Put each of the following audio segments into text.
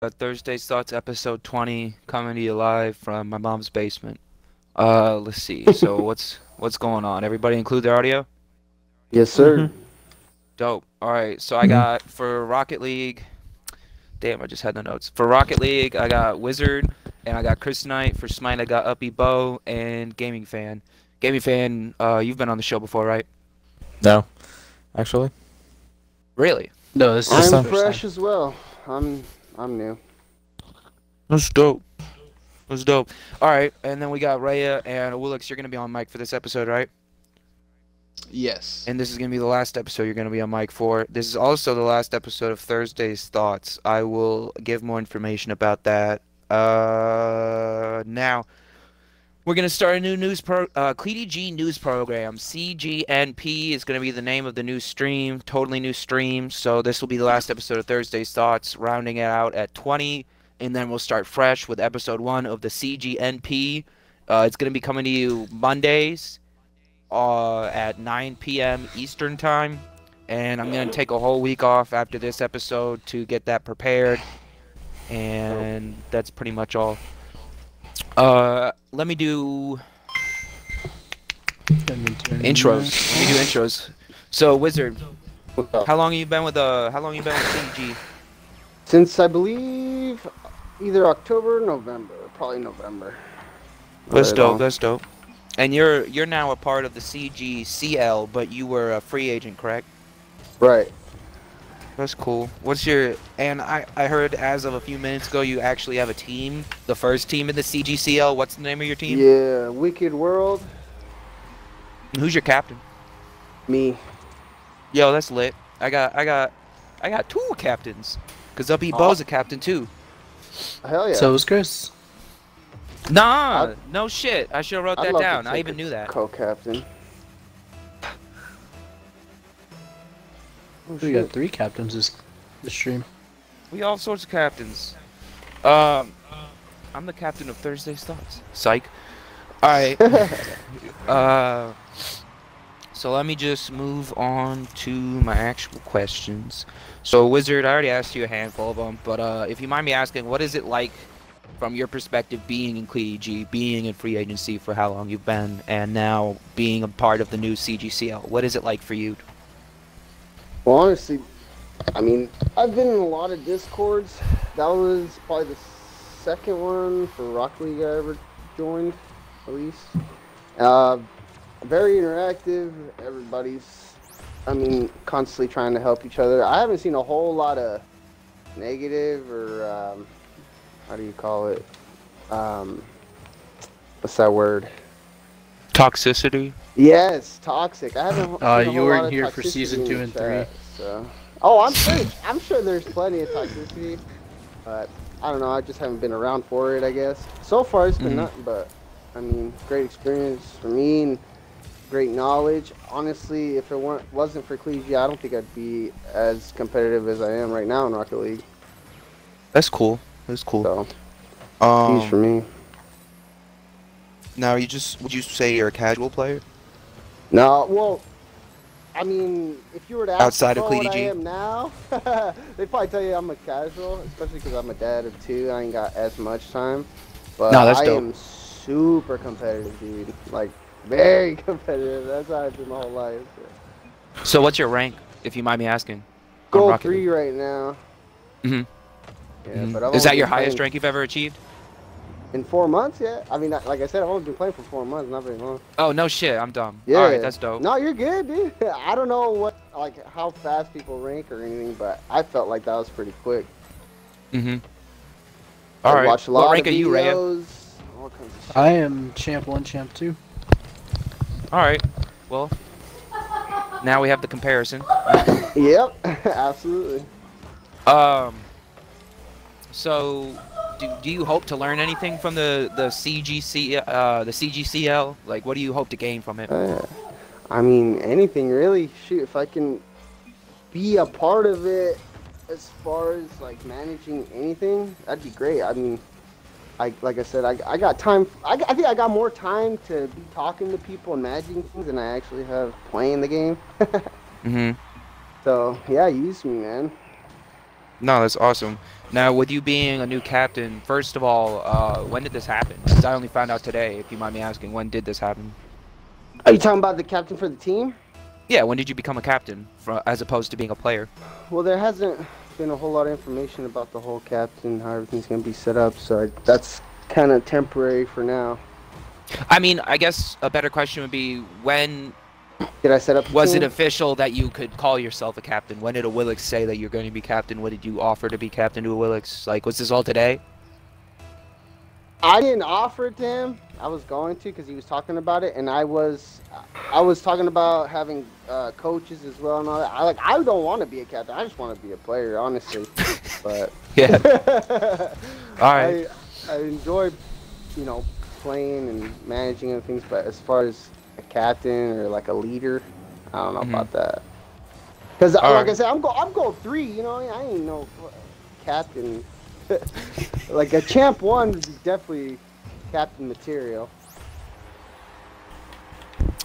Thursday's Thoughts episode 20 coming to you live from my mom's basement. Let's see. So what's going on? Everybody include their audio? Yes, Mm-hmm. sir. Dope. All right. So I got for Rocket League. Damn, I just had the notes. For Rocket League, I got Wizard and I got Chris Knight. For Smite, I got Uppy Bow and Gaming Fan. Gaming Fan, you've been on the show before, right? No, actually. Really? No, this is I'm the first fresh time. as well. I'm new. That's dope. That's dope. All right, and then we got Rhea and Woolix. You're gonna be on mic for this episode, right? Yes. And this is going to be the last episode you're going to be on mic for. This is also the last episode of Thursday's Thoughts. I will give more information about that. Now, we're going to start a new CleedyG news program. CGNP is going to be the name of the new stream, totally new stream. So this will be the last episode of Thursday's Thoughts, rounding it out at 20. And then we'll start fresh with episode 1 of the CGNP. It's going to be coming to you Mondays at 9 p.m. Eastern time, and I'm gonna take a whole week off after this episode to get that prepared, and that's pretty much all. Let me do intros. Let me do intros. So, Wizard, What's up? how long have you been with CG? Since I believe either October or November, probably November. That's Right dope. on. That's dope. And you're now a part of the CGCL, but you were a free agent, correct? Right. That's cool. And I heard as of a few minutes ago you actually have a team, the first team in the CGCL. What's the name of your team? Yeah, Wicked World. And who's your captain? Me. Yo, that's lit. I got two captains. Cause Uppy Bo's a captain too. Hell yeah. So is Chris. Nah, no shit. I should have wrote I'd that love to down. I take even a knew that. Co-captain. Oh, We got shit. 3 captains this stream. We all sorts of captains. I'm the captain of Thursday's Thoughts. Psych. All right. So let me just move on to my actual questions. So, Wizard, I already asked you a handful of them, but if you mind me asking, what is it like from your perspective being in CleedyG, being in free agency for how long you've been, and now being a part of the new CGCL? What is it like for you? Well, honestly, I mean, I've been in a lot of Discords. That was probably the second one for Rocket League I ever joined, at least. Very interactive. Everybody's, I mean, constantly trying to help each other. I haven't seen a whole lot of negative or, how do you call it? What's that word? Toxicity? Yes, toxic. I haven't. seen a You whole weren't lot of here for toxicity season in 2 the and chat, so. Oh, I'm sure there's plenty of toxicity, but I don't know. I just haven't been around for it, I guess. So far, it's been nothing but, I mean, great experience for me and great knowledge. Honestly, if it wasn't for CleedyG, I don't think I'd be as competitive as I am right now in Rocket League. That's cool. That's cool. So, huge for me. Now, would you say you're a casual player? No, well, I mean, if you were to ask Outside of me what I CleedyG? am now, they'd probably tell you I'm a casual, especially because I'm a dad of 2. I ain't got as much time. But No, that's I dope. am super competitive, dude. Like, very competitive. That's how I've been my whole life. So what's your rank, if you mind me asking? on Gold Rocket 3 League? right now. Mhm. Yeah, but I've Is only that your been highest playing rank you've ever achieved? in 4 months? Yeah. I mean, like I said, I've only been playing for 4 months, not very long. Oh, no shit. I'm dumb. Yeah. All right, that's dope. No, you're good, dude. I don't know how fast people rank or anything, but I felt like that was pretty quick. Mm-hmm. I All right. watched a lot What rank of are you, Rhea? videos, all kinds of shit. I am champ 1, champ 2. All right. Well, now we have the comparison. Yep, absolutely. So, do you hope to learn anything from the CGCL? Like, what do you hope to gain from it? I mean, anything really. Shoot, if I can be a part of it as far as like managing anything, that'd be great. I mean, like I said, I got time. I think I got more time to be talking to people and managing things than I actually have playing the game. Mm-hmm. So yeah, use me, man. No, that's awesome. Now, with you being a new captain, first of all, when did this happen? 'Cause I only found out today, if you mind me asking. When did this happen? Are you talking about the captain for the team? Yeah, when did you become a captain, as opposed to being a player? Well, there hasn't been a whole lot of information about the whole captain, how everything's going to be set up, so that's kind of temporary for now. I mean, I guess a better question would be, when Did I set up the was it team? official that you could call yourself a captain? When did a Willix say that you're going to be captain? When did you offer to be captain to a Willix? Like, was this all today? I didn't offer it to him. I was going to because he was talking about it, and I was talking about having coaches as well and all that. I don't want to be a captain. I just want to be a player, honestly. But Yeah. All right. I enjoy, playing and managing and things. But as far as a captain or like a leader, I don't know about that. Because like right. I said, I'm goal 3. I ain't no captain. Like a champ 1 is definitely captain material.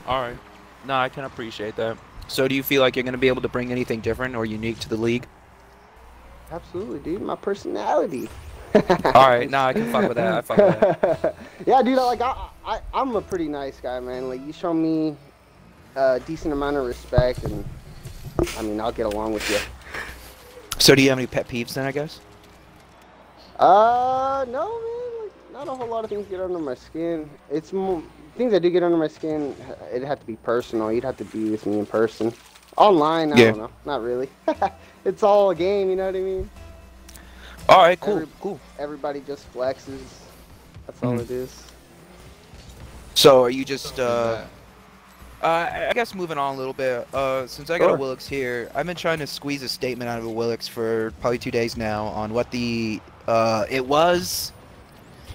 All right. No, I can appreciate that. So do you feel like you're going to be able to bring anything different or unique to the league? Absolutely, dude. My personality. All right. No, I can fuck with that. I fuck with that. Yeah, dude. I'm a pretty nice guy, man. Like, you show me a decent amount of respect, and I mean, I'll get along with you. So do you have any pet peeves then, I guess? No, man. Like, not a whole lot of things get under my skin. It's more things that do get under my skin. It'd have to be personal. You'd have to be with me in person. Online, I don't know. Not really. It's all a game. You know what I mean? All right. Cool. Cool. Everybody just flexes. That's all it is. So are you just I guess moving on a little bit, since I got a Willix here, I've been trying to squeeze a statement out of a Willix for probably 2 days now on what the, it was,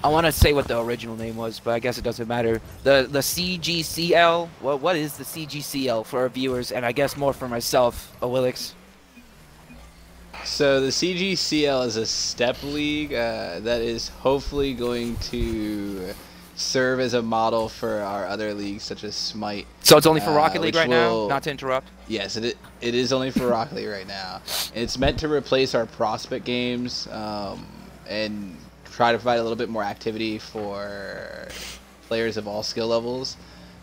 I want to say what the original name was, but I guess it doesn't matter. The CGCL, what is the CGCL for our viewers, and I guess more for myself, a Willix? So the CGCL is a step league that is hopefully going to serve as a model for our other leagues such as Smite. So it's only for Rocket League right now? Not to interrupt. Yes, it is only for Rocket League right now. It's meant to replace our prospect games and try to provide a little bit more activity for players of all skill levels.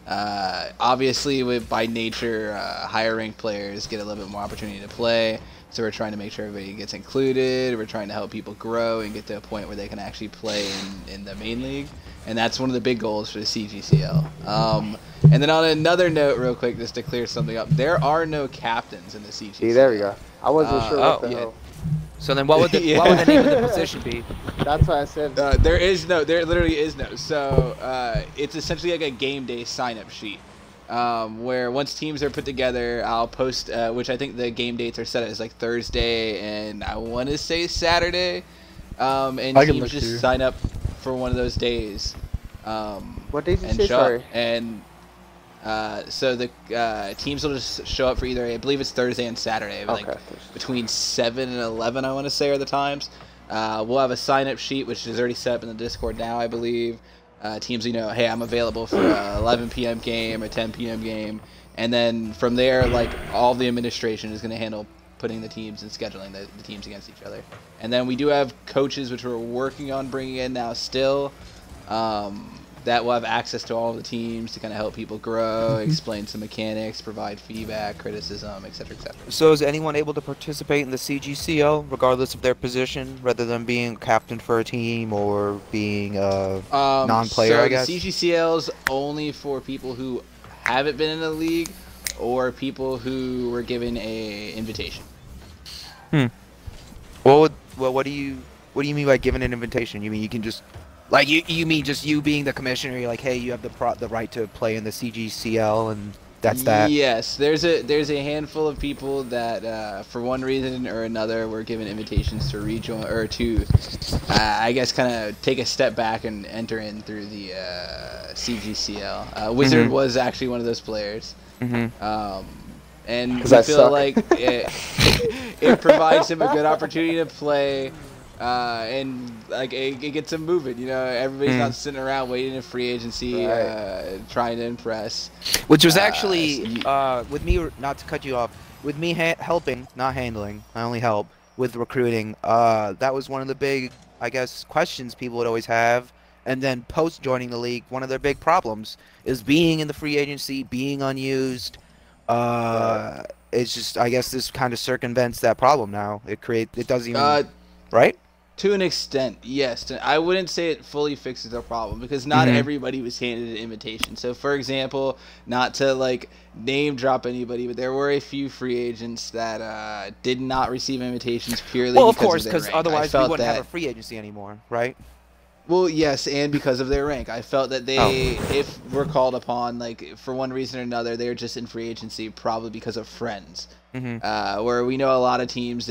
Obviously, by nature, higher ranked players get a little bit more opportunity to play. So we're trying to make sure everybody gets included. We're trying to help people grow and get to a point where they can actually play in the main league. And that's one of the big goals for the CGCL. And then on another note, real quick, just to clear something up, there are no captains in the CGCL. See, there we go. I wasn't sure what the hell. So then what would the, what would the name of the position be? That's why I said. There literally is no. So it's essentially like a game day sign-up sheet. Where once teams are put together, I'll post, which I think the game dates are set as like Thursday and I want to say Saturday. And teams just sign up for one of those days. What days did you say? Sorry. And so the teams will just show up for either, I believe it's Thursday and Saturday, like between 7 and 11, I want to say, are the times. We'll have a sign-up sheet, which is already set up in the Discord now, I believe. Teams, hey, I'm available for a 11 p.m. game or 10 p.m. game. And then from there, like, all the administration is going to handle putting the teams and scheduling the teams against each other. And then we do have coaches, which we're working on bringing in now still, that will have access to all the teams to kind of help people grow, explain some mechanics, provide feedback, criticism, etc., etc. So is anyone able to participate in the CGCL, regardless of their position, rather than being captain for a team or being a non-player, I guess? The CGCL is only for people who haven't been in the league or people who were given a invitation. Well, what do you mean by giving an invitation? You mean you can just, like, you mean just you being the commissioner, you're like, hey, you have the right to play in the CGCL, and that's that? Yes, there's a handful of people that for one reason or another were given invitations to rejoin or to I guess kind of take a step back and enter in through the CGCL. Wizard was actually one of those players. And we feel like it provides him a good opportunity to play, and like it gets him moving. Everybody's not sitting around waiting in free agency, trying to impress. Which was actually with me, not to cut you off, with me helping, not handling. I only help. with recruiting. That was one of the big, I guess, questions people would always have. And then post joining the league, one of their big problems is being in the free agency, being unused. It's just, I guess, this kind of circumvents that problem now. It doesn't even, right? To an extent, yes. I wouldn't say it fully fixes the problem because not everybody was handed an invitation. So, for example, not to like name drop anybody, but there were a few free agents that did not receive invitations purely Well, because of course, of their because rank. otherwise we wouldn't have a free agency anymore, right? Well, yes, and because of their rank. I felt that they, if we're called upon, like, for one reason or another, they're just in free agency probably because of friends. Where we know a lot of teams,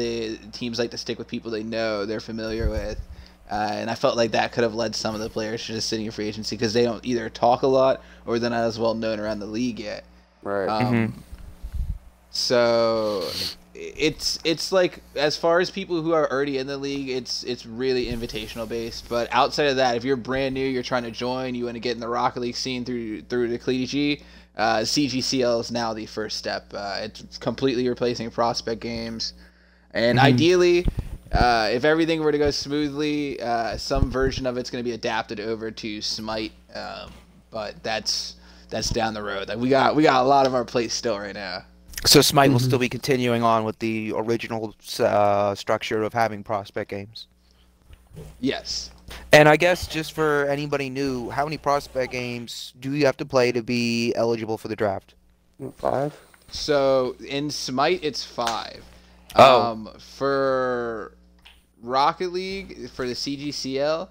teams like to stick with people they know, they're familiar with. And I felt like that could have led some of the players to just sitting in free agency because they don't either talk a lot or they're not as well known around the league yet. Right. So it's like, as far as people who are already in the league, it's really invitational based. But outside of that, if you're brand new, you're trying to join, you want to get in the Rocket League scene through the Cleety G, CGCL is now the first step. It's completely replacing prospect games, and ideally, if everything were to go smoothly, some version of it's going to be adapted over to Smite. But that's down the road. Like we got a lot of our plate still right now. So Smite will still be continuing on with the original structure of having prospect games. Yes. And I guess just for anybody new, how many prospect games do you have to play to be eligible for the draft? 5. So in Smite, it's 5. For Rocket League, for the CGCL,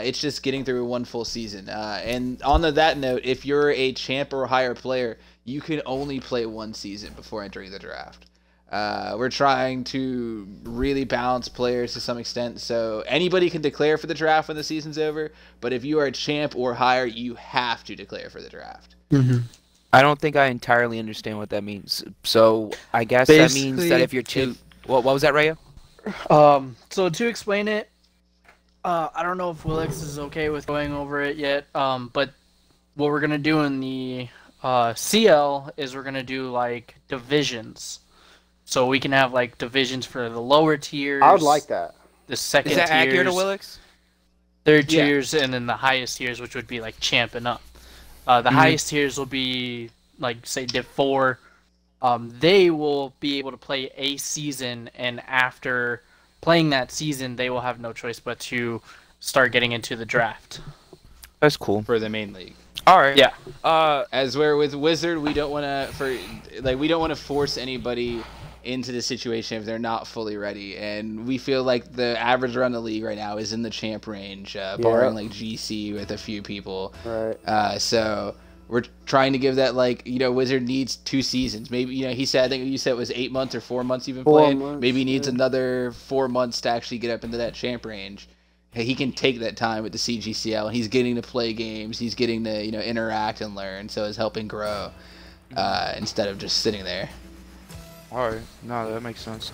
it's just getting through one full season. And on that note, if you're a champ or higher player, you can only play one season before entering the draft. We're trying to really balance players to some extent, so anybody can declare for the draft when the season's over, but if you are a champ or higher, you have to declare for the draft. I don't think I entirely understand what that means. So I guess that means that if you're too... What was that, Raya? So to explain it, I don't know if Willix is okay with going over it yet, but what we're going to do in the CL is we're going to do like divisions. So we can have like divisions for the lower tiers. I would like that. The second tiers. Is that accurate to Willix? Third tiers, and then the highest tiers, which would be like champ and up. The highest tiers will be like, say, Div 4. They will be able to play a season, and after playing that season, they will have no choice but to start getting into the draft. That's cool. For the main league. All right. Yeah. As where with Wizard, we don't want to force anybody into the situation if they're not fully ready, and we feel like the average around the league right now is in the champ range, barring like GC with a few people. Right. So we're trying to give that, like, Wizard needs 2 seasons. Maybe, he said, I think you said it was 8 months or 4 months you've been playing. Maybe he needs another 4 months to actually get up into that champ range. He can take that time with the CGCL, and he's getting to play games. He's getting to, interact and learn, so it's helping grow instead of just sitting there. Alright, no, that makes sense.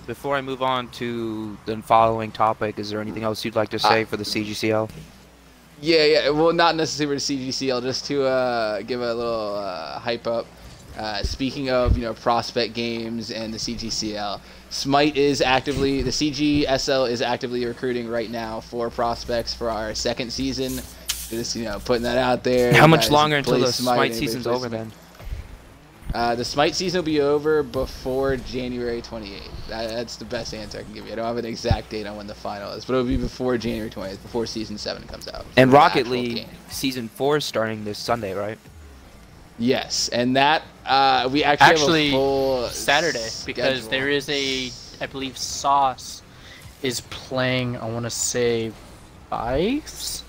Before I move on to the following topic, is there anything else you'd like to say for the CGCL? Yeah, well, not necessarily for the CGCL, just to give a little hype up. Speaking of, prospect games and the CGCL, Smite is actively, the CGSL is actively recruiting right now for prospects for our 2nd season. Just, putting that out there. How much longer until the Smite season's over then? The Smite season will be over before January 28th. That's the best answer I can give you. I don't have an exact date on when the final is, but it'll be before January 20th, before Season 7 comes out. And Rocket League Season 4 is starting this Sunday, right? Yes, and that we actually have a full Saturday, schedule. because there is I believe Sauce is playing, I want to say, Vice?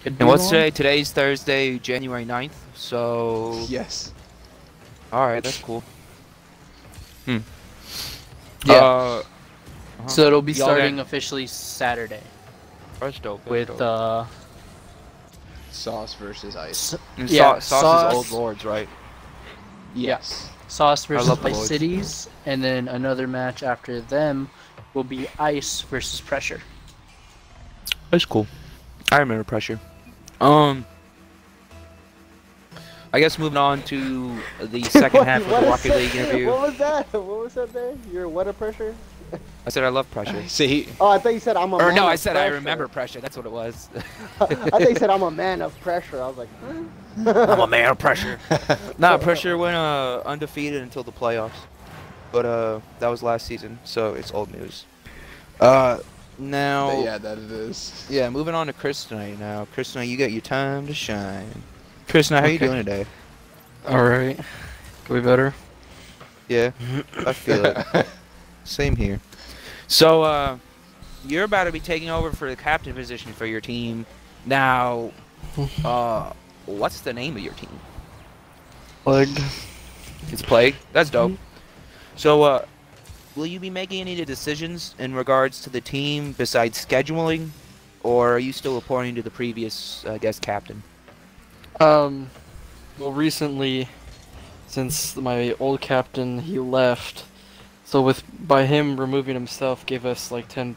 And what's today? Today's Thursday, January 9th, so... Yes. Alright, that's cool. Yeah. So it'll be starting officially Saturday. That's dope. With Sauce versus Ice. Sauce is Old Lords, right? Yes. Sauce versus Ice Cities, and then another match after them will be Ice versus Pressure. That's cool. I remember Pressure. I guess moving on to the second half of the Rocket League interview. What was that? What was that there? Your what a pressure? I said I love pressure. See, Oh, I thought you said I'm a Or man no, I of said I pressure. remember pressure. That's what it was. I thought you said I'm a man of pressure. I was like, I'm a man of pressure. Nah, pressure went undefeated until the playoffs. But that was last season, so it's old news. Now but yeah, that it is. yeah, moving on to Chris tonight now. Chris tonight, you got your time to shine. Chris, now how you Okay. doing today? All right. Could be better. Yeah, I feel it. Same here. So, you're about to be taking over for the captain position for your team. Now, what's the name of your team? Leg. It's Plague. That's dope. So, will you be making any decisions in regards to the team besides scheduling, or are you still reporting to the previous guest captain? Well, recently, since my old captain he left, so by him removing himself gave us like 10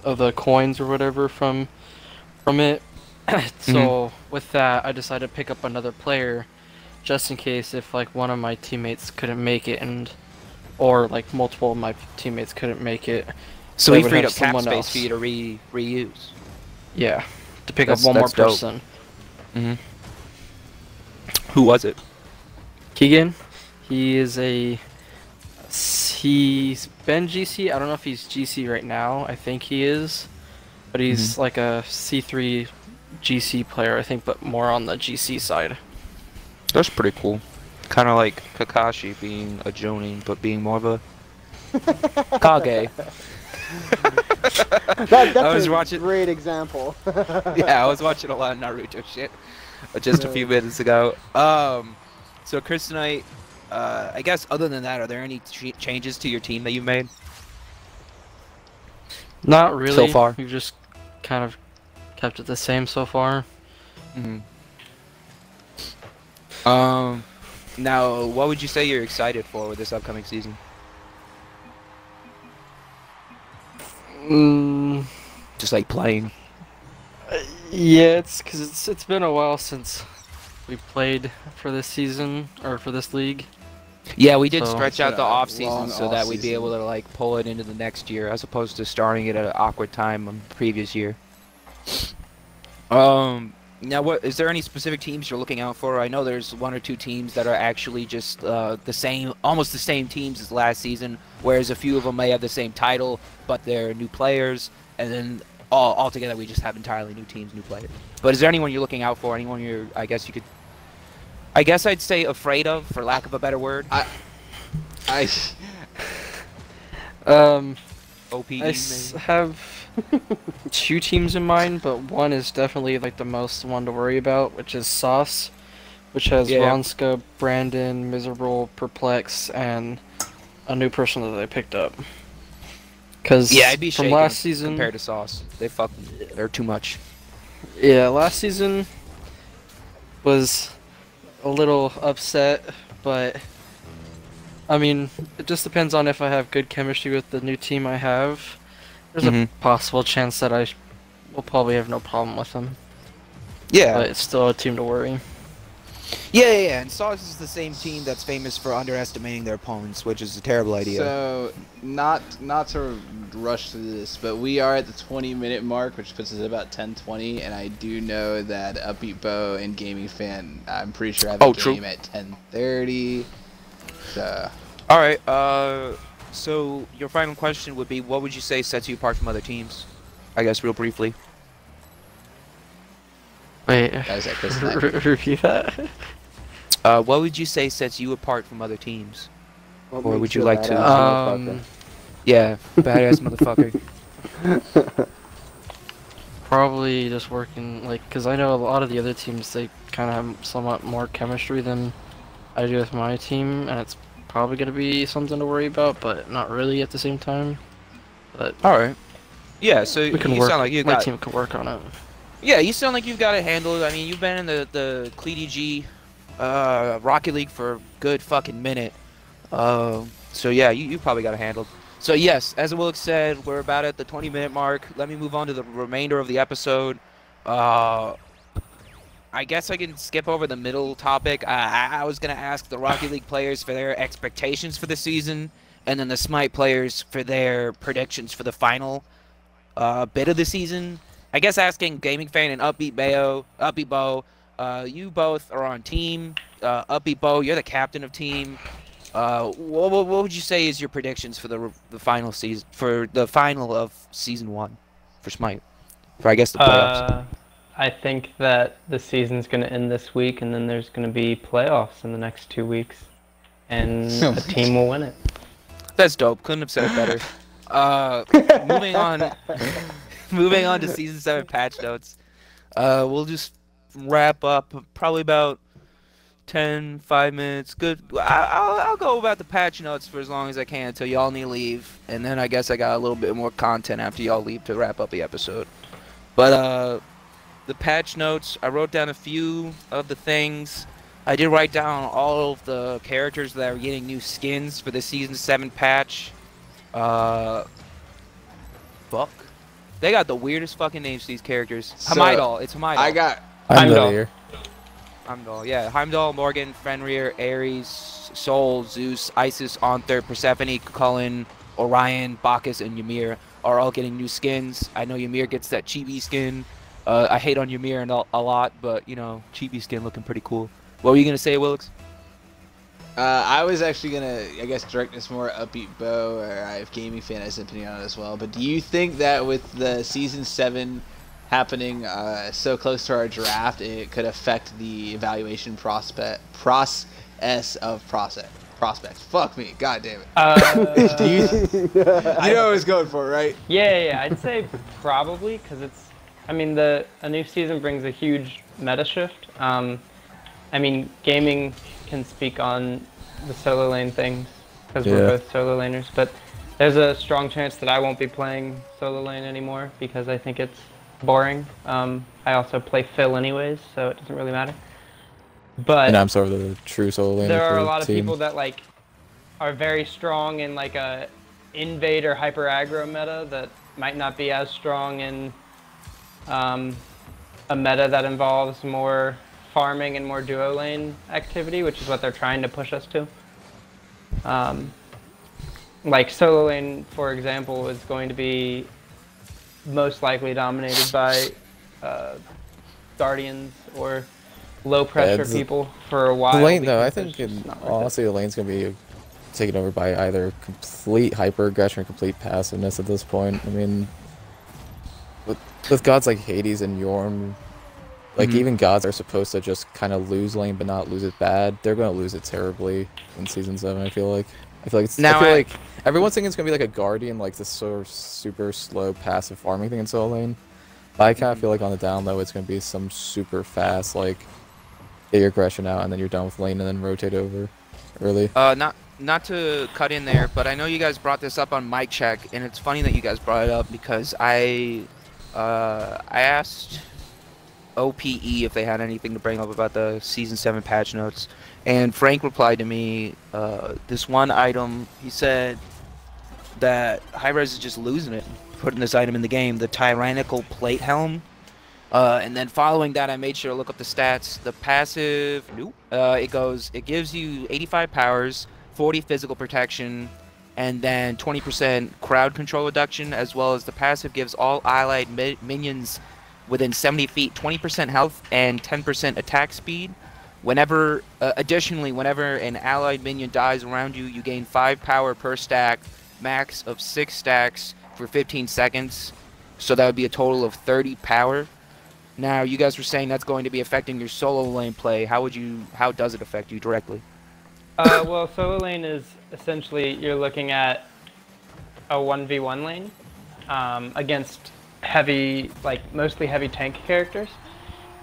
of the coins or whatever from it. So with that, I decided to pick up another player, just in case if like one of my teammates couldn't make it or like multiple of my teammates couldn't make it. So they we would freed have up cap someone space else. for you to reuse. Yeah, to pick up one more That's dope. person. Who was it? Keegan, he's been GC. I don't know if he's GC right now. I think he is, but he's like a C3 GC player, I think, but more on the GC side. That's pretty cool. Kind of like Kakashi being a Jonin, but being more of a Kage. that's I was a watching- great example. Yeah, I was watching a lot of Naruto shit just a few minutes ago. So Chris tonight, I guess other than that, are there any changes to your team that you've made? Not really. So far. We've just kind of kept it the same so far. Now, what would you say you're excited for with this upcoming season? Just like playing. Yeah, it's because it's been a while since we played for this season or for this league. Yeah, we did So- stretch out the It's been a off season long so that we'd be off-season. able to like pull it into the next year as opposed to starting it at an awkward time on the previous year. Now what is there any specific teams you're looking out for? I know there's one or two teams that are actually just almost the same teams as last season, whereas a few of them may have the same title, but they're new players, and then all together we just have entirely new teams, new players. But is there anyone you're looking out for? Anyone I guess I'd say afraid of, for lack of a better word. I OPD I maybe? have two teams in mind, but one is definitely like the most one to worry about, which is Sauce, which has Yeah. Ronska, Brandon, Miserable, Perplex, and a new person that they picked up. Because Yeah, I'd be from shaking last season, compared to Sauce. They're too much. yeah, last season was a little upset, but I mean, it just depends on if I have good chemistry with the new team I have. There's a possible chance that I will probably have no problem with them, Yeah. but it's still a team to worry. Yeah, and Sauce is the same team that's famous for underestimating their opponents, which is a terrible idea. So, not to rush through this, but we are at the 20-minute mark, which puts us at about 10:20, and I do know that Upbeat Bow and Gaming Fan, I'm pretty sure have a true. game at 10:30. So, Alright, so your final question would be, what would you say sets you apart from other teams? I guess real briefly. Wait, that was that Chris Sniper. repeat that? What would you say sets you apart from other teams? What Or makes would you a like to- badass motherfucker? Yeah, badass motherfucker. Probably just working, like, because I know a lot of the other teams, they kind of have somewhat more chemistry than I do with my team, and it's probably going to be something to worry about, but not really at the same time. But Alright. Yeah, so we can you work, sound like you my got... team can work on it. Yeah, you sound like you've got it handled. I mean, you've been in the Cleety G Rocket League for a good fucking minute. So yeah, you probably got it handled. So yes, as Willick said, we're about at the 20-minute mark. Let me move on to the remainder of the episode. I guess I can skip over the middle topic. I was going to ask the Rocket League players for their expectations for the season, and then the Smite players for their predictions for the final bit of the season. I guess asking Gaming Fan and Upbeat Bo, you both are on team. Upbeat Bo, you're the captain of team. What would you say is your predictions for the final season, for the final of season 1 for Smite? For I guess the playoffs. I think that the season's going to end this week, and then there's going to be playoffs in the next 2 weeks, and a team will win it. That's dope. Couldn't have said it better. Moving on. Moving on to season 7 patch notes. We'll just wrap up probably about 5 minutes. Good. I'll go about the patch notes for as long as I can until y'all need to leave, and then I guess I got a little bit more content after y'all leave to wrap up the episode. But the patch notes, I wrote down a few of the things. I did write down all of the characters that are getting new skins for the season 7 patch. Fuck. They got the weirdest fucking names to these characters. So, Heimdall. It's Heimdall. I got Heimdall here. Heimdall, yeah. Heimdall, Morgan, Fenrir, Ares, Sol, Zeus, Isis, Anther, Persephone, Cullen, Orion, Bacchus, and Ymir are all getting new skins. I know Ymir gets that chibi skin. I hate on Ymir a lot, but, you know, chibi skin looking pretty cool. What were you going to say, Willix? I was actually gonna, I guess, direct this more Upbeat Bo, or I have Gaming Fan has an opinion on it as well. But do you think that with the season 7 happening so close to our draft, it could affect the evaluation process of prospects? Fuck me, god damn it. Do you know what I was going for, right? Yeah, I'd say probably, because it's, I mean, a new season brings a huge meta shift. I mean, gaming can speak on the solo lane things, because we're both solo laners, but there's a strong chance that I won't be playing solo lane anymore, because I think it's boring. I also play Phil anyways, so it doesn't really matter. But and I'm sort of the true solo laner. There are a lot of people that like are very strong in like a invade or hyper aggro meta that might not be as strong in a meta that involves more farming and more duo lane activity, which is what they're trying to push us to. Like solo lane, for example, is going to be most likely dominated by Guardians or low pressure people for a while. The lane, though, I think honestly the lane's gonna be taken over by either complete hyper aggression or complete passiveness at this point. I mean, with gods like Hades and Yorm, like even gods are supposed to just kind of lose lane but not lose it bad. They're gonna lose it terribly in season 7. I feel like like everyone's thinking it's gonna be like a Guardian, like this sort of super slow passive farming thing in solo lane. But I kind of feel like on the down low it's gonna be some super fast, like get your aggression out and then you're done with lane and then rotate over early. Not to cut in there, but I know you guys brought this up on Mic Check, and it's funny that you guys brought it up because I asked OPE if they had anything to bring up about the season 7 patch notes, and Frank replied to me this one item. He said that Hi-Rez is just losing it putting this item in the game, the Tyrannical Plate Helm. And then following that, I made sure to look up the stats. The passive, it gives you 85 powers, 40 physical protection, and then 20% crowd control reduction, as well as the passive gives all allied minions within 70 feet 20% health and 10% attack speed. Additionally, whenever an allied minion dies around you, you gain 5 power per stack, max of 6 stacks for 15 seconds. So that would be a total of 30 power. Now, you guys were saying that's going to be affecting your solo lane play. How does it affect you directly? Well, solo lane is essentially you're looking at a 1v1 lane against mostly heavy tank characters.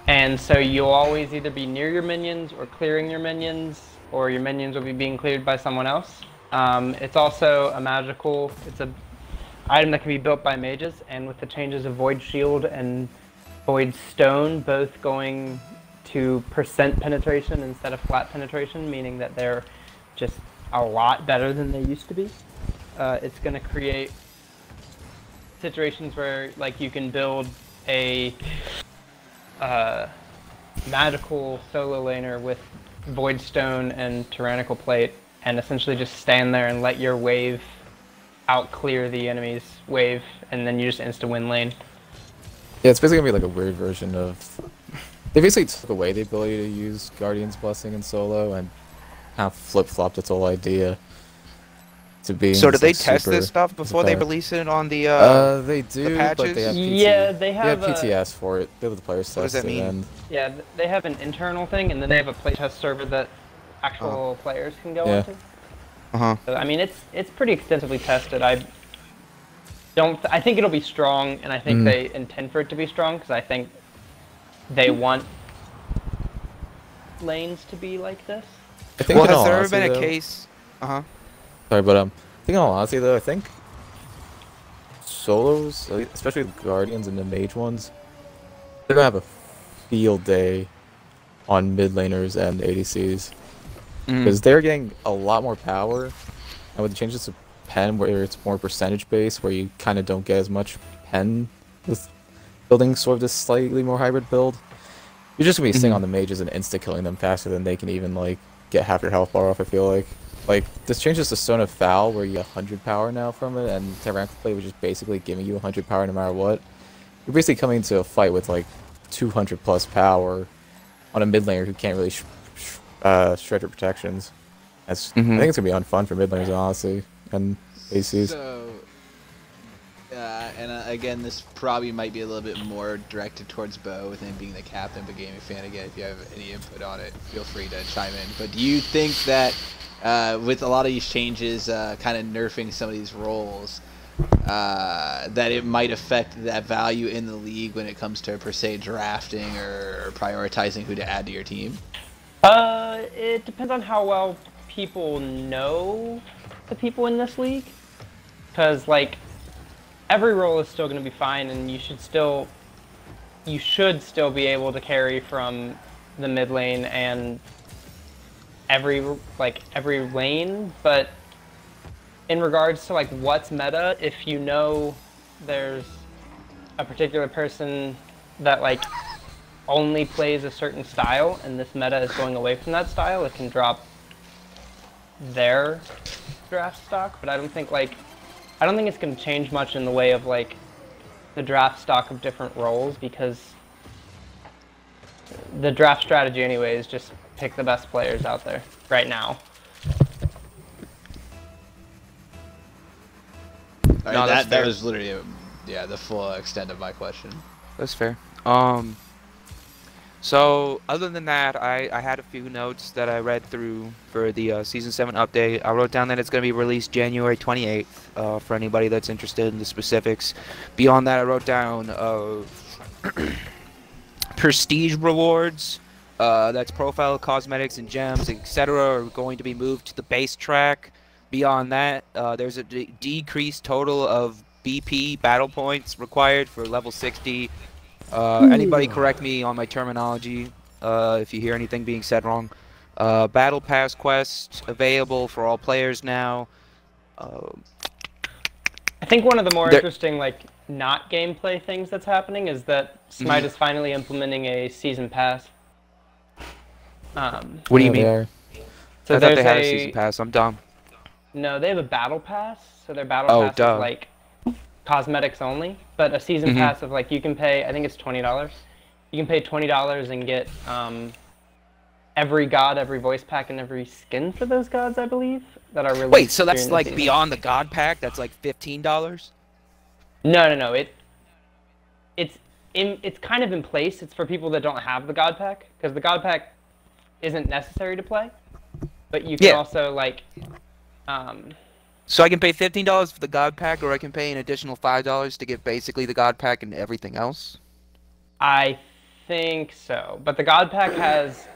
And so you'll always either be near your minions or clearing your minions, or your minions will be being cleared by someone else. It's also a magical, it's an item that can be built by mages, and with the changes of Void Shield and Void Stone both going to percent penetration instead of flat penetration, meaning that they're just a lot better than they used to be. It's going to create situations where you can build a magical solo laner with Void Stone and Tyrannical Plate and essentially just stand there and let your wave out clear the enemy's wave, and then you just insta-win lane. Yeah, it's basically gonna be like a weird version of... They basically took away the ability to use Guardian's Blessing in solo and kind of flip-flopped its whole idea to be. So do they test this stuff before they release it on the they do, but they have PT. Yeah, they have PTS for it. They have the players test. What does that mean? And... Yeah, they have an internal thing, and then they have a playtest server that actual players can go onto. So, I mean, it's pretty extensively tested. I think it'll be strong, and I think they intend for it to be strong, because I think they want lanes to be like this. I think has there ever been a case? Sorry, but I think in all honesty though, I think solos, especially the Guardians and the Mage ones, they're gonna have a field day on mid laners and ADCs because they're getting a lot more power, and with the changes to pen, where it's more percentage based, where you kind of don't get as much pen with building sort of this slightly more hybrid build, you're just gonna be sitting on the mages and insta killing them faster than they can even like get half your health bar off. I feel like this changes to Stone of Foul, where you get 100 power now from it, and Tyrannical Blade, which is basically giving you 100 power no matter what. You're basically coming into a fight with like 200 plus power on a mid laner who can't really shred your protections. That's I think it's gonna be unfun for mid laners honestly, and ACs. So, and again, this probably might be a little bit more directed towards Bo, with him being the captain, but gaming fan. Again, if you have any input on it, feel free to chime in. But do you think that with a lot of these changes, kind of nerfing some of these roles, that it might affect that value in the league when it comes to, per se, drafting or prioritizing who to add to your team? It depends on how well people know the people in this league. Because, like, every role is still going to be fine, and you should still be able to carry from the mid lane and every lane. But in regards to like what's meta, if you know there's a particular person that like only plays a certain style, and this meta is going away from that style, it can drop their draft stock. But I don't think it's going to change much in the way of like the draft stock of different roles, because the draft strategy anyway is just pick the best players out there right now. No, that was literally the full extent of my question. That's fair. So other than that, I had a few notes that I read through for the Season 7 update. I wrote down that it's going to be released January 28th for anybody that's interested in the specifics. Beyond that, I wrote down prestige rewards, that's profile, cosmetics, and gems, etc. are going to be moved to the base track. Beyond that, there's a decreased total of BP battle points required for level 60. Anybody correct me on my terminology if you hear anything being said wrong. Battle Pass quest available for all players now. I think one of the more interesting, like, not gameplay things that's happening is that Smite is finally implementing a season pass. What do you mean? So I thought they had a season pass. I'm dumb. No, they have a battle pass. So their battle pass is like cosmetics only, but a season pass of like you can pay, I think it's $20. You can pay $20 and get every god, every voice pack, and every skin for those gods, I believe, that are released. Wait, so that's like beyond the god pack? That's like $15? No. It's kind of in place. It's for people that don't have the god pack, because the god pack isn't necessary to play, but you can also like. So I can pay $15 for the God Pack, or I can pay an additional $5 to get basically the God Pack and everything else? I think so. But the God Pack has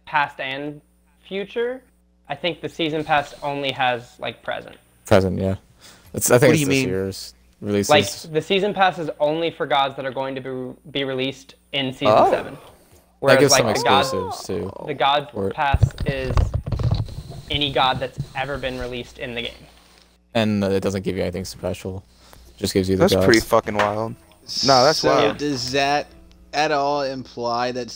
past and future. I think the Season Pass only has, like, present. Present, yeah. I think it's this year's releases. Like, the Season Pass is only for gods that are going to be released in Season 7. Whereas, that gives like, some exclusives, too. The God Pass is any god that's ever been released in the game. And it doesn't give you anything special. It just gives you the gods. That's pretty fucking wild. No, that's wild. Does that at all imply that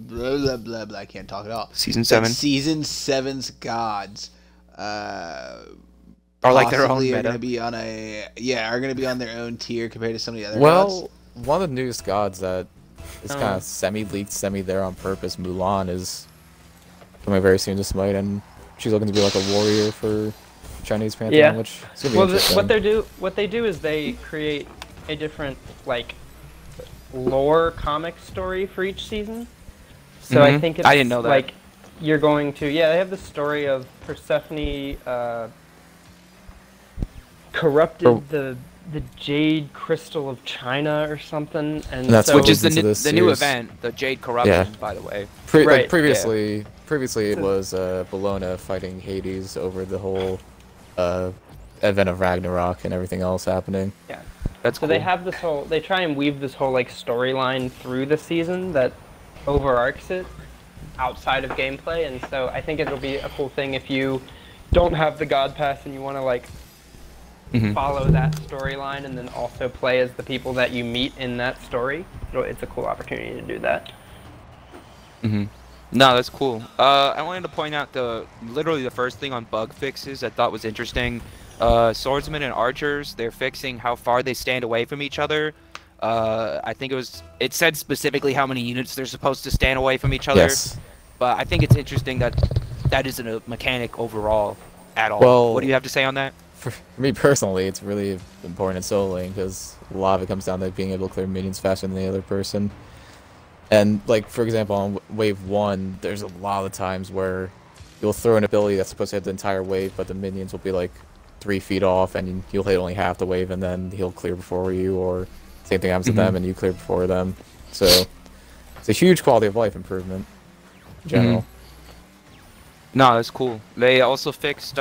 blah blah blah blah? I can't talk at all. Season 7 Season 7's gods. Are like their own possibly meta. are gonna be on are gonna be on their own tier compared to some of the other gods. Well, one of the newest gods that is kind of semi-leaked, semi-there on purpose, Mulan, is coming very soon to Smite, and she's looking to be like a warrior for Chinese Pantheon, Yeah. which is gonna be Well, interesting. what they do is they create a different like lore comic story for each season. So I Mhm. think it's I didn't know that. like you're going to they have the story of Persephone corrupted Oh. the Jade Crystal of China or something, and that's so, Which is the into this the new series. event, the Jade Corruption, Yeah. by the way. Like Right, previously it was Bellona fighting Hades over the whole event of Ragnarok and everything else happening. That's So cool. they have this whole they try and weave this whole like storyline through the season that overarcs it outside of gameplay, and so I think it'll be a cool thing if you don't have the God Pass and you want to like follow that storyline and then also play as the people that you meet in that story. It's a cool opportunity to do that. No, that's cool. I wanted to point out literally the first thing on bug fixes I thought was interesting. Swordsmen and archers, they're fixing how far they stand away from each other. I think it said specifically how many units they're supposed to stand away from each other. Yes. But I think it's interesting that that isn't a mechanic overall at all. Well- What do you have to say on that? For me personally, it's really important in soloing because a lot of it comes down to being able to clear minions faster than the other person. And like for example, on wave 1, there's a lot of times where you'll throw an ability that's supposed to hit the entire wave, but the minions will be like 3 feet off, and you'll hit only half the wave, and then he'll clear before you, or same thing happens to them, and you clear before them. So it's a huge quality of life improvement in general. No, that's cool. They also fixed,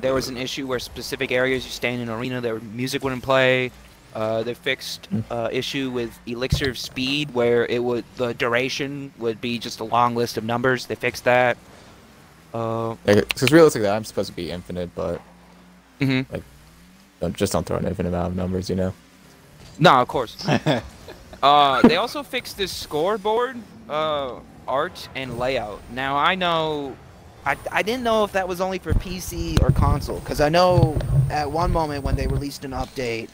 there was an issue where specific areas you stay in an arena, their music wouldn't play. They fixed issue with Elixir of Speed, where the duration would be just a long list of numbers. They fixed that. Because realistically, I'm supposed to be infinite, but Mhm. like, don't throw an infinite amount of numbers, you know. No, of course. They also fixed this scoreboard, art and layout. Now I know, I didn't know if that was only for PC or console, because I know at one moment when they released an update,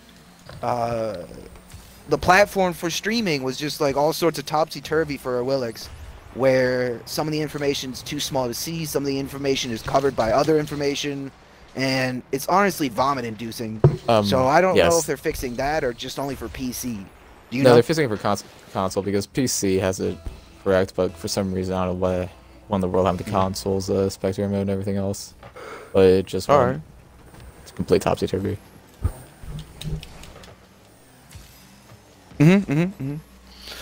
the platform for streaming was just like all sorts of topsy-turvy for Willix, where some of the information's too small to see, some of the information is covered by other information, and it's honestly vomit-inducing. So I don't know yes. if they're fixing that or just only for PC. Do you No, know? they're fixing it for console because PC has it correct, but for some reason I don't know what in the world happened to consoles, Spectre mode and everything else. But it just went, Alright. it's complete topsy-turvy.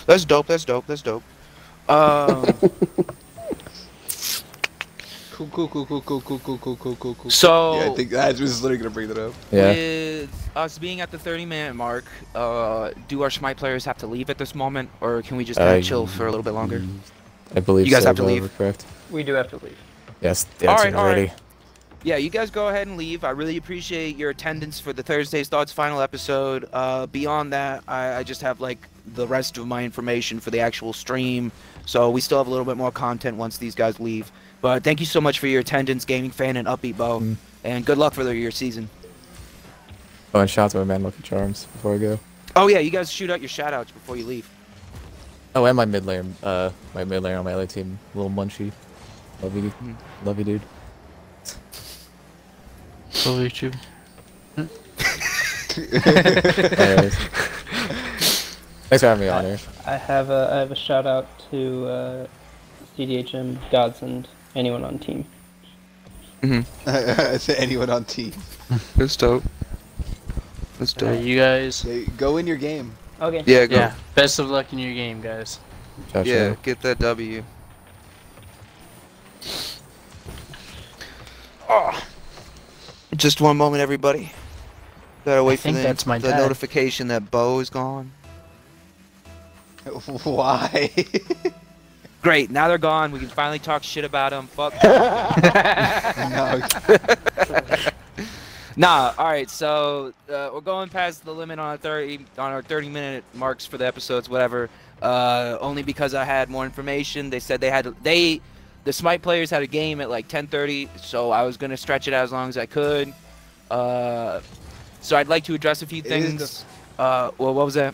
That's dope. That's dope. That's dope. Cool. So Yeah, I think I was literally gonna bring that up. Yeah. with us being at the 30-minute mark, do our Smite players have to leave at this moment, or can we just kind of chill for a little bit longer? I believe You guys so, have to if I leave? remember correct. We do have to leave. Yes, Alright, already. alright. Yeah, you guys go ahead and leave. I really appreciate your attendance for the Thursday's Thoughts final episode. Beyond that, I just have like the rest of my information for the actual stream. So we still have a little bit more content once these guys leave. But thank you so much for your attendance, Gaming Fan and Upbeat Bo. And good luck for your season. Oh, and shout out to my man Lucky Charms before I go. Oh yeah, you guys shoot out your shout outs before you leave. Oh, and my mid laner on my LA team, Little Munchie. Love you, dude. Love you too. Anyways. Thanks for having me on here. I have a shout out to CDHM, Godsend, anyone on team. To anyone on team. That's dope. That's You guys. Hey, go in your game. Okay. Yeah, go. Yeah. Best of luck in your game, guys. Ciao, Yeah, ciao. get that W. Oh. Just one moment, everybody. Gotta wait for think that's my the dad. notification that Bo is gone. Why? Great, now they're gone. We can finally talk shit about them. Fuck. No. Nah, all right. So we're going past the limit on our 30-minute marks for the episodes, whatever. Only because I had more information. They said the Smite players had a game at like 10:30, so I was gonna stretch it out as long as I could. So I'd like to address a few things. Well, what was that?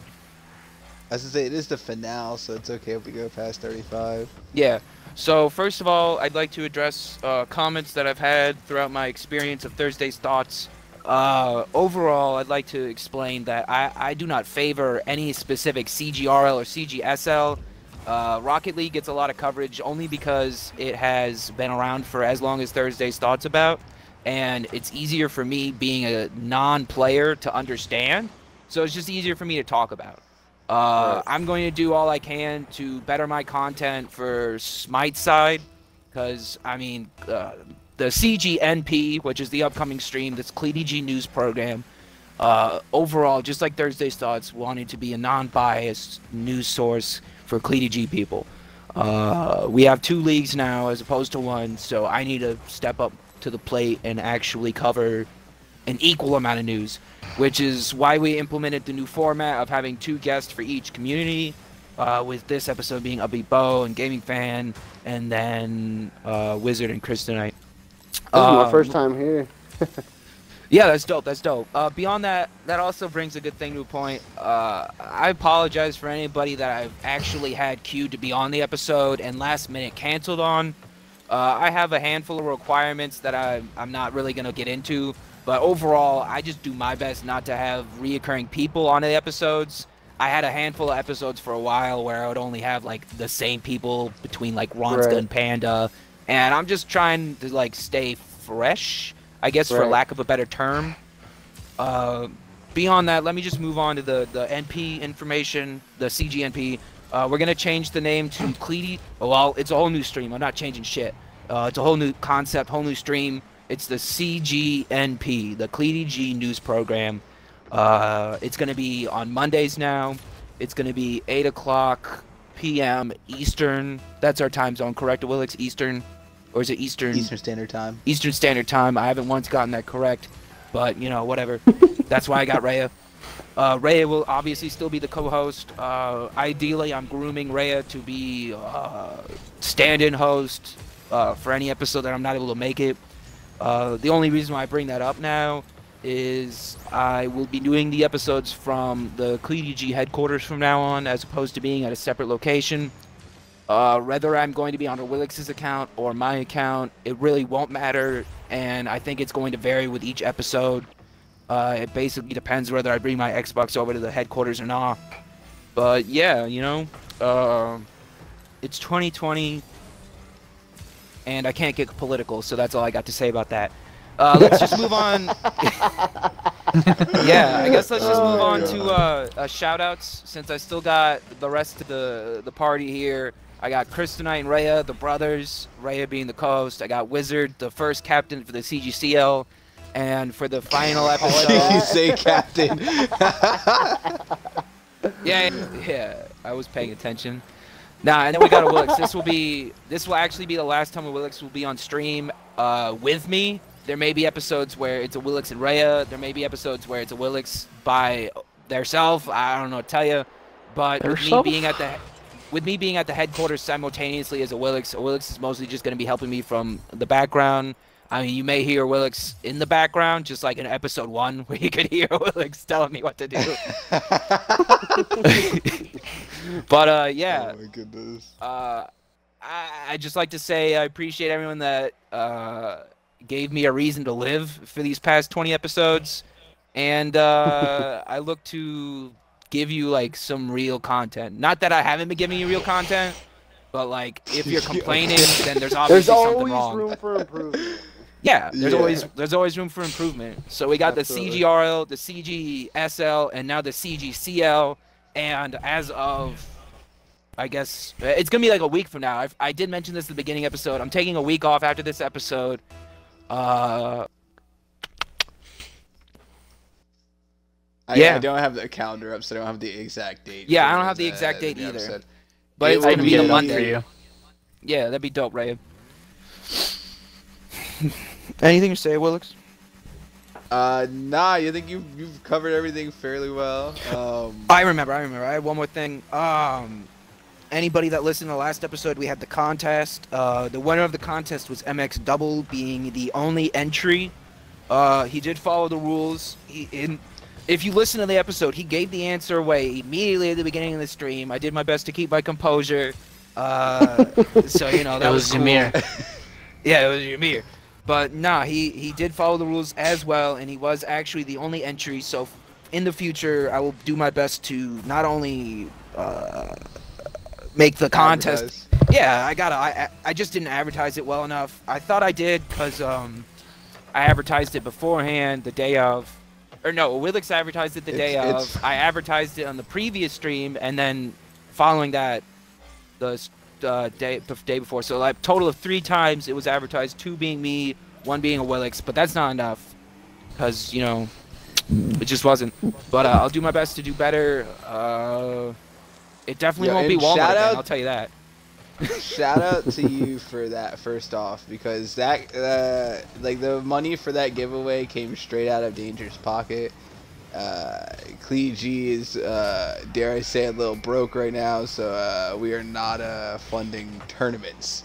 I was gonna say, it is the finale, so it's okay if we go past 35. Yeah. So first of all, I'd like to address comments that I've had throughout my experience of Thursday's Thoughts. Overall, I'd like to explain that I do not favor any specific CGRL or CGSL. Rocket League gets a lot of coverage only because it has been around for as long as Thursday's Thoughts about, and it's easier for me being a non-player to understand, so it's just easier for me to talk about. Right. I'm going to do all I can to better my content for Smite side, because, I mean, the CGNP, which is the upcoming stream, that's CleetyG news program, overall, just like Thursday's Thoughts, wanted to be a non-biased news source for CleetyG people. We have 2 leagues now as opposed to 1, so I need to step up to the plate and actually cover an equal amount of news, which is why we implemented the new format of having 2 guests for each community, with this episode being Upbeat Bo and Gaming Fan, and then Wizard and Kryptonite. This is my first time here. Yeah, that's dope. That's dope. Beyond that, that also brings a good thing to a point. I apologize for anybody that I've actually had queued to be on the episode and last minute canceled on. I have a handful of requirements that I'm not really going to get into. But overall, I just do my best not to have reoccurring people on the episodes. I had a handful of episodes for a while where I would only have like the same people between like Ronsta and Panda, and I'm just trying to like stay fresh, I guess, for lack of a better term. Beyond that, let me just move on to the NP information, the CGNP. We're gonna change the name to Cleety. Well, it's a whole new stream. I'm not changing shit. It's a whole new concept, whole new stream. It's the CGNP, the CleetyG news program. It's going to be on Mondays now. It's going to be 8 o'clock p.m. Eastern. That's our time zone, correct, Willix? Eastern? Or is it Eastern? Eastern Standard Time. Eastern Standard Time. I haven't once gotten that correct. But, you know, whatever. That's why I got Rhea. Rhea will obviously still be the co-host. Ideally, I'm grooming Rhea to be stand-in host for any episode that I'm not able to make it. The only reason why I bring that up now is I will be doing the episodes from the CleetyG headquarters from now on, as opposed to being at a separate location. Whether I'm going to be on Willix's account or my account, it really won't matter, and I think it's going to vary with each episode. It basically depends whether I bring my Xbox over to the headquarters or not. But yeah, you know, it's 2020. And I can't get political, so that's all I got to say about that. Let's just move on. Yeah, I guess let's just move on to shout-outs, since I still got the rest of the party here. I got Kryptonite and Rhea, the brothers, Rhea being the co-host. I got Wizard, the first captain for the CGCL. And for the final episode... Why did you say captain? Yeah, I was paying attention. Nah, and then we got a Willix. This will actually be the last time a Willix will be on stream with me. There may be episodes where it's a Willix and Rhea. There may be episodes where it's a Willix by theirself. I don't know what to tell you. But with me being at the headquarters simultaneously as a Willix is mostly just going to be helping me from the background. I mean, you may hear Willix in the background, just like in episode 1, where you could hear Willix telling me what to do. But, yeah. Oh, my goodness. I just like to say I appreciate everyone that gave me a reason to live for these past 20 episodes. And I look to give you, like, some real content. Not that I haven't been giving you real content, but, like, if you're complaining, then there's obviously something wrong. There's always room for improvement. Yeah, there's always room for improvement. So we got the CGRL, the CGSL, and now the CGCL. And as of, I guess, it's going to be like a week from now. I did mention this at the beginning episode. I'm taking a week off after this episode. I don't have the calendar up, so I don't have the exact date. Yeah, I don't have the exact date either. Episode. But it's going to be a Monday. Yeah, that'd be dope, Ray. Anything to say, Willix? Nah, you think you've covered everything fairly well. I remember. I had one more thing. Anybody that listened to the last episode, we had the contest. The winner of the contest was MX Double, being the only entry. He did follow the rules. If you listen to the episode, he gave the answer away immediately at the beginning of the stream. I did my best to keep my composure. So, you know, that was cool. Ymir. Yeah, it was Ymir. But nah, he did follow the rules as well, and he was actually the only entry. So in the future, I will do my best to not only make the contest. Yeah, I just didn't advertise it well enough. I thought I did because I advertised it beforehand, the day of. Or no, Willix advertised it the day of. I advertised it on the previous stream, and then following that, the day before. So like total of 3 times it was advertised, 2 being me, 1 being a Willix. But that's not enough, because you know, it just wasn't. But I'll do my best to do better. It definitely won't be Walmart again, I'll tell you that. Shout out to you for that, first off, because that like the money for that giveaway came straight out of Danger's pocket. Clee G is dare I say a little broke right now, so we are not funding tournaments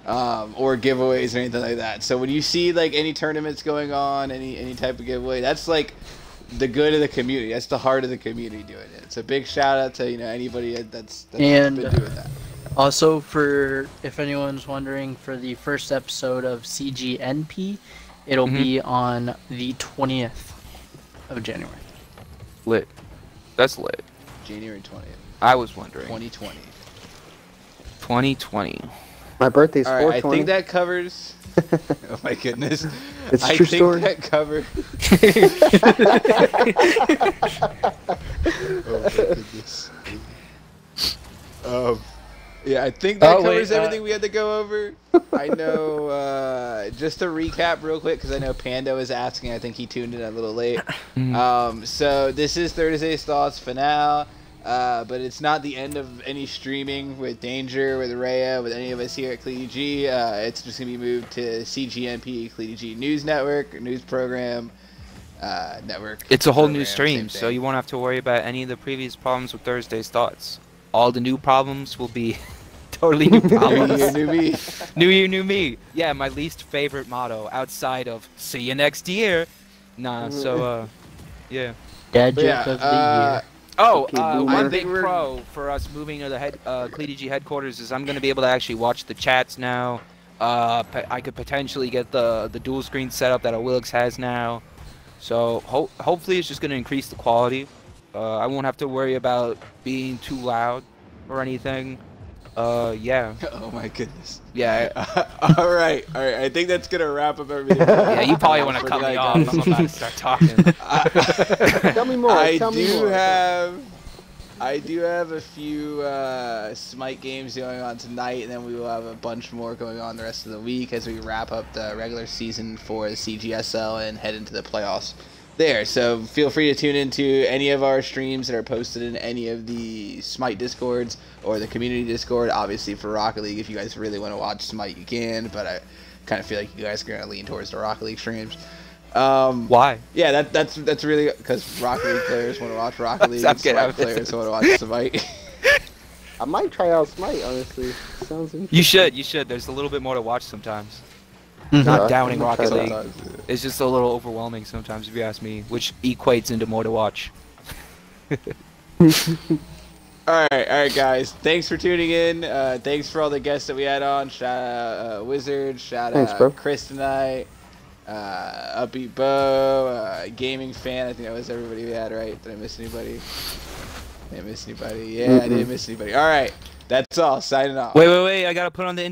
or giveaways or anything like that. So when you see like any tournaments going on, any type of giveaway, that's like the good of the community. That's the heart of the community doing it. It's a big shout out to anybody that's been doing that. Also, for if anyone's wondering, for the first episode of CGNP, it'll be on the 20th of January. Lit. That's lit. January 20th. I was wondering. 2020. 2020. My birthday's All right, 420. I think that covers. Oh my goodness. It's a I true think story. that covers. Oh my goodness. Yeah, I think that covers everything we had to go over. I know, just to recap real quick, because I know Panda was asking, I think he tuned in a little late. So this is Thursday's Thoughts for now, but it's not the end of any streaming with Danger, with Rhea, with any of us here at Clee G. It's just going to be moved to CGNP, Clee G News Network, news program, network. It's a whole program, new stream, so you won't have to worry about any of the previous problems with Thursday's Thoughts. All the new problems will be totally new problems. New year, new me. New year, new me. Yeah, my least favorite motto outside of "See you next year." Nah, so yeah. Dad joke of the year. Oh, Okay, one big pro for us moving to the CleeDG headquarters is I'm going to be able to actually watch the chats now. I could potentially get the dual screen setup that Willix has now. So hopefully it's just going to increase the quality. I won't have to worry about being too loud or anything. Yeah. Oh my goodness. Yeah. All right. I think that's gonna wrap up everything. Yeah, you probably want to cut me off. I'm about to start talking. Tell me more. I Tell me more. I do have a few Smite games going on tonight, and then we will have a bunch more going on the rest of the week as we wrap up the regular season for the CGSL and head into the playoffs there. So feel free to tune into any of our streams that are posted in any of the Smite Discords or the community Discord. Obviously for Rocket League, if you guys really want to watch Smite, you can, but I kind of feel like you guys are going to lean towards the Rocket League streams. Why? Yeah, that's really because Rocket League players want to watch Rocket League, and Smite players want to watch Smite. I might try out Smite, honestly. Sounds interesting. You should. There's a little bit more to watch sometimes. Yeah, Not downing I'm gonna Rocket try League. that. It's just a little overwhelming sometimes, if you ask me, which equates into more to watch. All right, guys. Thanks for tuning in. Thanks for all the guests that we had on. Shout out Wizard. Shout out Chris tonight. Upbeat Bo. Gaming Fan. I think that was everybody we had, right? Did I miss anybody? Didn't miss anybody. Yeah, I didn't miss anybody. All right. That's all. Signing off. Wait. I gotta put on the